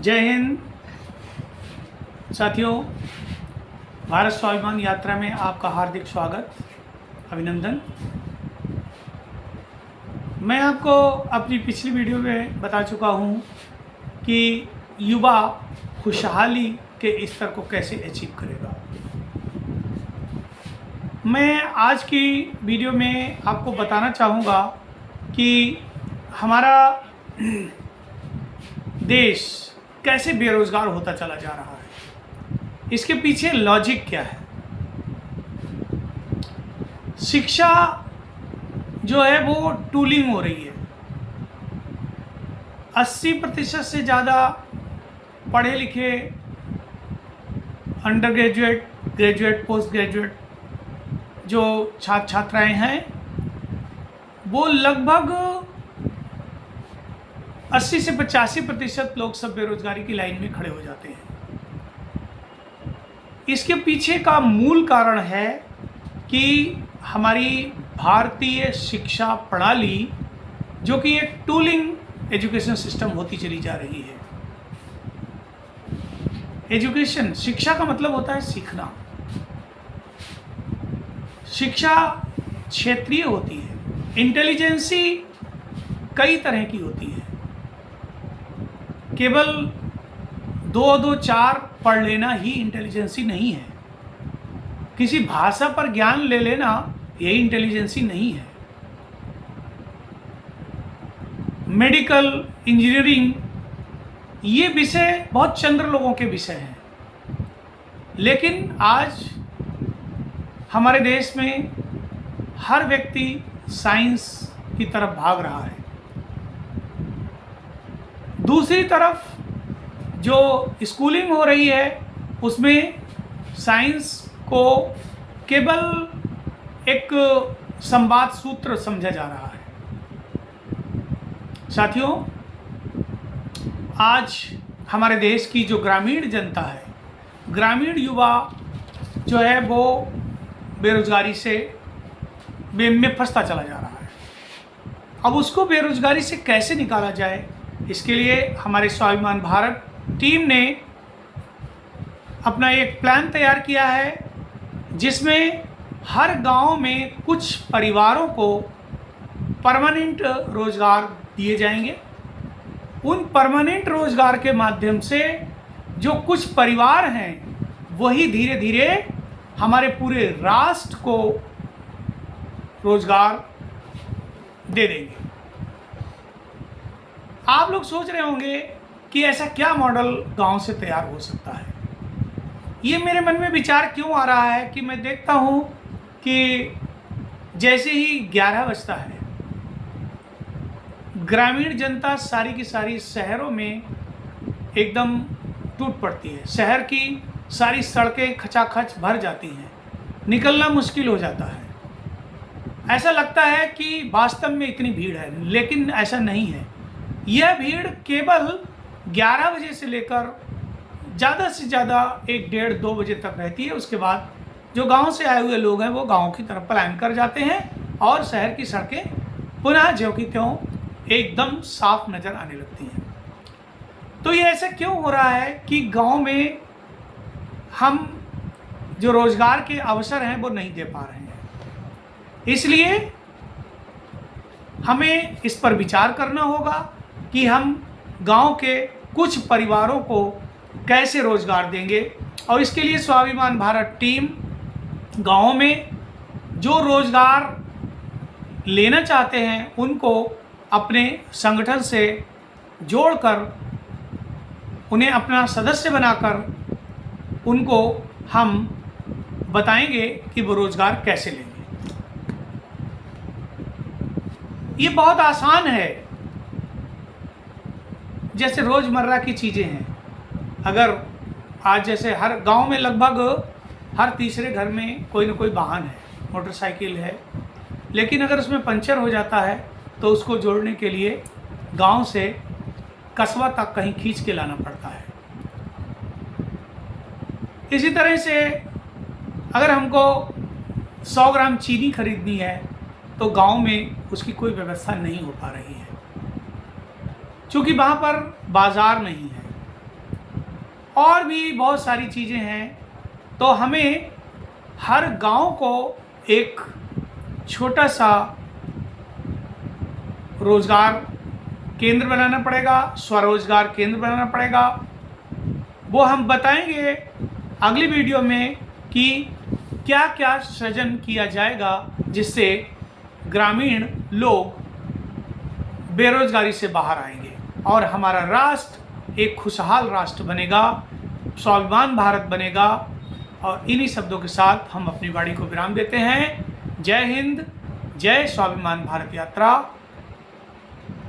जय हिंद साथियों, भारत स्वाभिमान यात्रा में आपका हार्दिक स्वागत, अभिनंदन। मैं आपको अपनी पिछली वीडियो में बता चुका हूं कि युवा खुशहाली के स्तर को कैसे अचीव करेगा। मैं आज की वीडियो में आपको बताना चाहूँगा कि हमारा देश कैसे बेरोजगार होता चला जा रहा है, इसके पीछे लॉजिक क्या है। शिक्षा जो है वो टूलिंग हो रही है। 80% से ज़्यादा पढ़े लिखे under graduate, graduate, post graduate जो छात्र छात्राएं हैं वो लगभग 80 से 85% लोग सब बेरोजगारी की लाइन में खड़े हो जाते हैं। इसके पीछे का मूल कारण है कि हमारी भारतीय शिक्षा प्रणाली जो कि एक टूलिंग एजुकेशन सिस्टम होती चली जा रही है। एजुकेशन, शिक्षा का मतलब होता है सीखना। शिक्षा क्षेत्रीय होती है। इंटेलिजेंसी कई तरह की होती है। केवल 2-4 पढ़ लेना ही इंटेलिजेंसी नहीं है। किसी भाषा पर ज्ञान ले लेना यही इंटेलिजेंसी नहीं है। मेडिकल, इंजीनियरिंग, ये विषय बहुत चंद्र लोगों के विषय हैं, लेकिन आज हमारे देश में हर व्यक्ति साइंस की तरफ भाग रहा है। दूसरी तरफ जो स्कूलिंग हो रही है उसमें साइंस को केवल एक संवाद सूत्र समझा जा रहा है। साथियों, आज हमारे देश की जो ग्रामीण जनता है, ग्रामीण युवा जो है वो बेरोजगारी से में फंसता चला जा रहा है। अब उसको बेरोजगारी से कैसे निकाला जाए, इसके लिए हमारे स्वाभिमान भारत टीम ने अपना एक प्लान तैयार किया है, जिसमें हर गांव में कुछ परिवारों को परमानेंट रोजगार दिए जाएंगे। उन परमानेंट रोजगार के माध्यम से जो कुछ परिवार हैं वही धीरे धीरे हमारे पूरे राष्ट्र को रोजगार दे देंगे। आप लोग सोच रहे होंगे कि ऐसा क्या मॉडल गांव से तैयार हो सकता है। ये मेरे मन में विचार क्यों आ रहा है कि मैं देखता हूँ कि जैसे ही 11 बजता है, ग्रामीण जनता सारी की सारी शहरों में एकदम टूट पड़ती है। शहर की सारी सड़कें खचाखच भर जाती हैं, निकलना मुश्किल हो जाता है। ऐसा लगता है कि वास्तव में इतनी भीड़ है, लेकिन ऐसा नहीं है। यह भीड़ केवल 11 बजे से लेकर ज़्यादा से ज़्यादा 1-1:30-2 बजे तक रहती है। उसके बाद जो गांव से आए हुए लोग हैं वो गांव की तरफ पलायन कर जाते हैं और शहर की सड़कें पुनः ज्यों की त्यों एकदम साफ नज़र आने लगती हैं। तो ये ऐसा क्यों हो रहा है कि गांव में हम जो रोज़गार के अवसर हैं वो नहीं दे पा रहे हैं। इसलिए हमें इस पर विचार करना होगा कि हम गांव के कुछ परिवारों को कैसे रोजगार देंगे। और इसके लिए स्वाभिमान भारत टीम गांव में जो रोजगार लेना चाहते हैं उनको अपने संगठन से जोड़कर, उन्हें अपना सदस्य बनाकर उनको हम बताएंगे कि वो रोजगार कैसे लेंगे। ये बहुत आसान है, जैसे रोज़मर्रा की चीज़ें हैं। अगर आज जैसे हर गांव में लगभग हर तीसरे घर में कोई ना कोई वाहन है, मोटरसाइकिल है, लेकिन अगर उसमें पंचर हो जाता है तो उसको जोड़ने के लिए गांव से कस्बा तक कहीं खींच के लाना पड़ता है। इसी तरह से अगर हमको 100 ग्राम चीनी खरीदनी है तो गांव में उसकी कोई व्यवस्था नहीं हो पा रही है, क्योंकि वहाँ पर बाज़ार नहीं है। और भी बहुत सारी चीज़ें हैं। तो हमें हर गांव को एक छोटा सा रोजगार केंद्र बनाना पड़ेगा, स्वरोजगार केंद्र बनाना पड़ेगा। वो हम बताएंगे अगली वीडियो में कि क्या क्या सृजन किया जाएगा जिससे ग्रामीण लोग बेरोजगारी से बाहर आएंगे और हमारा राष्ट्र एक खुशहाल राष्ट्र बनेगा, स्वाभिमान भारत बनेगा। और इन्हीं शब्दों के साथ हम अपनी वाणी को विराम देते हैं। जय हिंद, जय स्वाभिमान भारत यात्रा।